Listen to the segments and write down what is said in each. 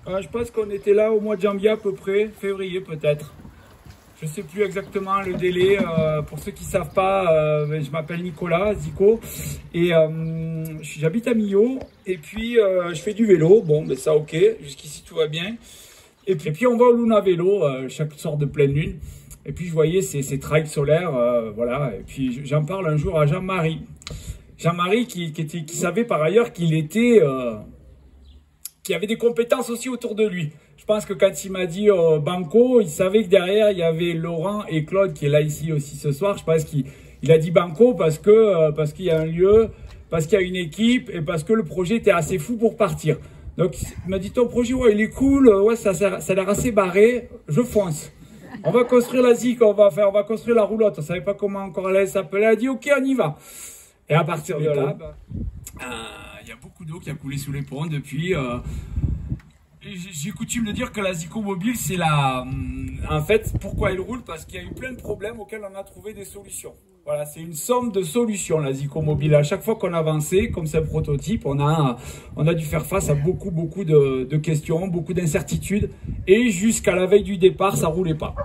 Je pense qu'on était là au mois de janvier à peu près, février peut-être. Je ne sais plus exactement le délai. Pour ceux qui ne savent pas, je m'appelle Nicolas, Zico, et j'habite à Millau. Et puis, je fais du vélo. Bon, ben ça, ok. Jusqu'ici, tout va bien. Et puis on va au Luna Vélo chaque soir de pleine lune. Et puis, je voyais ces trails solaires. Voilà. Et puis, j'en parle un jour à Jean-Marie. Jean-Marie qui savait par ailleurs qu'il était... qui avait des compétences aussi autour de lui. Je pense que quand il m'a dit Banco, il savait que derrière, il y avait Laurent et Claude qui est là ici aussi ce soir. Je pense qu'il a dit Banco parce qu'il y a un lieu, parce qu'il y a une équipe et parce que le projet était assez fou pour partir. Donc, il m'a dit, ton projet, ouais, il est cool, ouais, ça a l'air assez barré, je fonce. On va construire la ZIC, on va construire la roulotte. On ne savait pas comment encore elle s'appelait. Elle a dit, ok, on y va. Et à partir de là, il y a beaucoup d'eau qui a coulé sous les ponts depuis. J'ai coutume de dire que la Zico Mobile, c'est la... En fait, pourquoi elle roule? Parce qu'il y a eu plein de problèmes auxquels on a trouvé des solutions. Voilà, c'est une somme de solutions, la Zico Mobile. À chaque fois qu'on avançait, comme c'est un prototype, on a dû faire face à beaucoup de questions, beaucoup d'incertitudes. Et jusqu'à la veille du départ, ça roulait pas.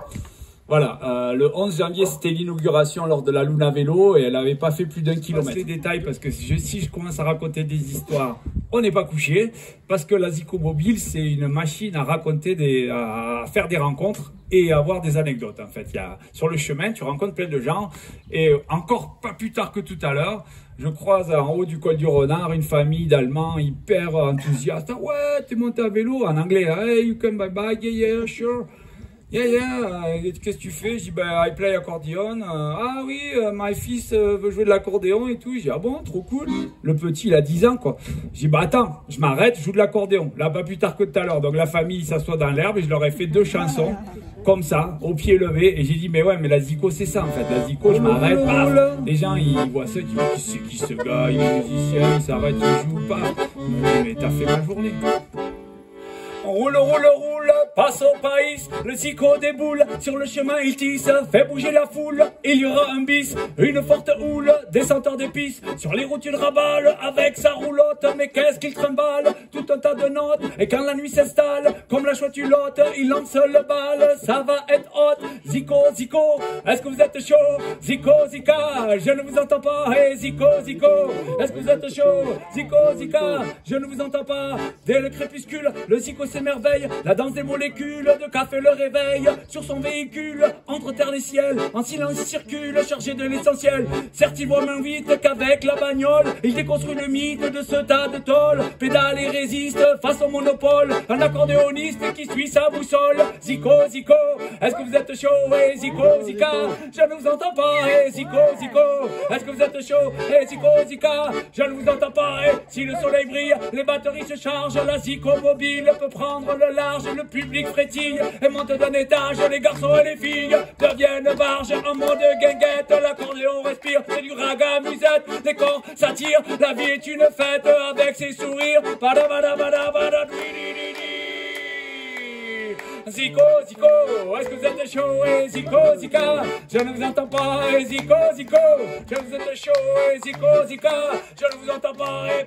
Voilà, le 11 janvier, c'était l'inauguration lors de la Luna Vélo et elle n'avait pas fait plus d'1 kilomètre. Les détails, parce que si je commence à raconter des histoires, on n'est pas couché. Parce que la Zico Mobile, c'est une machine à raconter, à faire des rencontres et à avoir des anecdotes. En fait, sur le chemin, tu rencontres plein de gens. Et encore pas plus tard que tout à l'heure, je croise en haut du col du Renard une famille d'Allemands hyper enthousiastes. Ah ouais, t'es monté à vélo en anglais. Hey, you come by bike, yeah, sure. Yeah, qu'est-ce que tu fais? Je dis, I play accordion. Ah oui, my fils veut jouer de l'accordéon et tout. Je dis, ah bon, trop cool. Le petit, il a 10 ans, quoi. Je dis, attends, je m'arrête, je joue de l'accordéon. Là, pas plus tard que tout à l'heure. Donc la famille s'assoit dans l'herbe et je leur ai fait 2 chansons, comme ça, au pied levé. Et j'ai dit, mais ouais, mais la Zico, c'est ça, en fait. La Zico, je m'arrête, paf. Les gens, ils voient ça, ils disent, c'est qui ce gars? Il est musicien, il s'arrête, il joue pas. Mais t'as fait ma journée. Roule, passe au pays, le Zico déboule, sur le chemin il tisse, fait bouger la foule, il y aura un bis, une forte houle, descendant des pistes, sur les routes il rabale, avec sa roulotte, mais qu'est-ce qu'il trimballe, tout un tas de notes, et quand la nuit s'installe, comme la chouette hulotte, il lance le bal, ça va être hot, Zico, est-ce que vous êtes chaud, Zico, Zika, je ne vous entends pas, hey Zico, est-ce que vous êtes chaud, Zico, Zika, je ne vous entends pas, dès le crépuscule, le Zico s'émerveille, la danse des molécules de café le réveille, sur son véhicule, entre terre et ciel, en silence il circule, chargé de l'essentiel, certes il voit moins vite qu'avec la bagnole, il déconstruit le mythe de ce tas de tôle, pédale et résiste face au monopole, un accordéoniste qui suit sa boussole, Zico, est-ce que vous êtes chaud, hey Zico, Zika, je ne vous entends pas, hey Zico, est-ce que vous êtes chaud, hey Zico, Zika, je ne vous entends pas, hey, si le soleil brille, les batteries se chargent, la Zico Mobile peut prendre le large, le public frétille et monte d'un étage, les garçons et les filles deviennent barges en mode guinguette, l'accordéon respire, c'est du raga musette, les corps s'attirent, la vie est une fête avec ses sourires, Zico, est-ce que vous êtes chaud, hey Zico, Zika, je ne vous entends pas, hey Zico, je vous êtes chaud, hey Zico, Zika, je ne vous entends pas, hey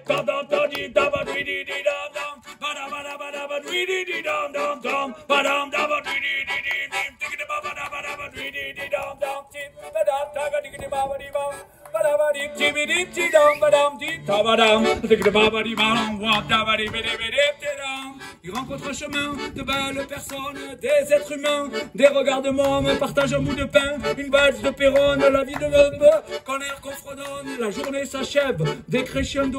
il rencontre un chemin de belles personnes, des êtres humains, des regards de mômes, partage un bout de pain, une valse de Péronne, la vie de l'homme, quand l'air qu'on fredonne, la journée s'achève, des crescendo,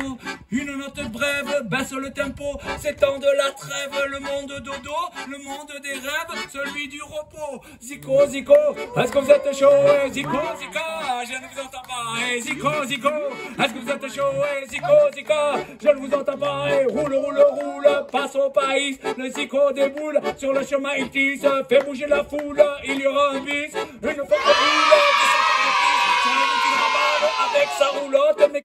une note brève, baisse le tempo, c'est temps de la trêve, le monde dodo, le monde des rêves, celui du repos, Zico, est-ce que vous êtes chaud, hey Zico, Zika, je ne vous entends pas, hey Zico, est-ce que vous êtes chaud, hey Zico, Zika, je ne vous entends pas, hey roule, passe au pays, le Zico déboule, sur le chemin il tisse, fait bouger la foule, il y aura un bis, une forte roule, descend sur la piste, sur le route il rabale, avec sa roulotte, mais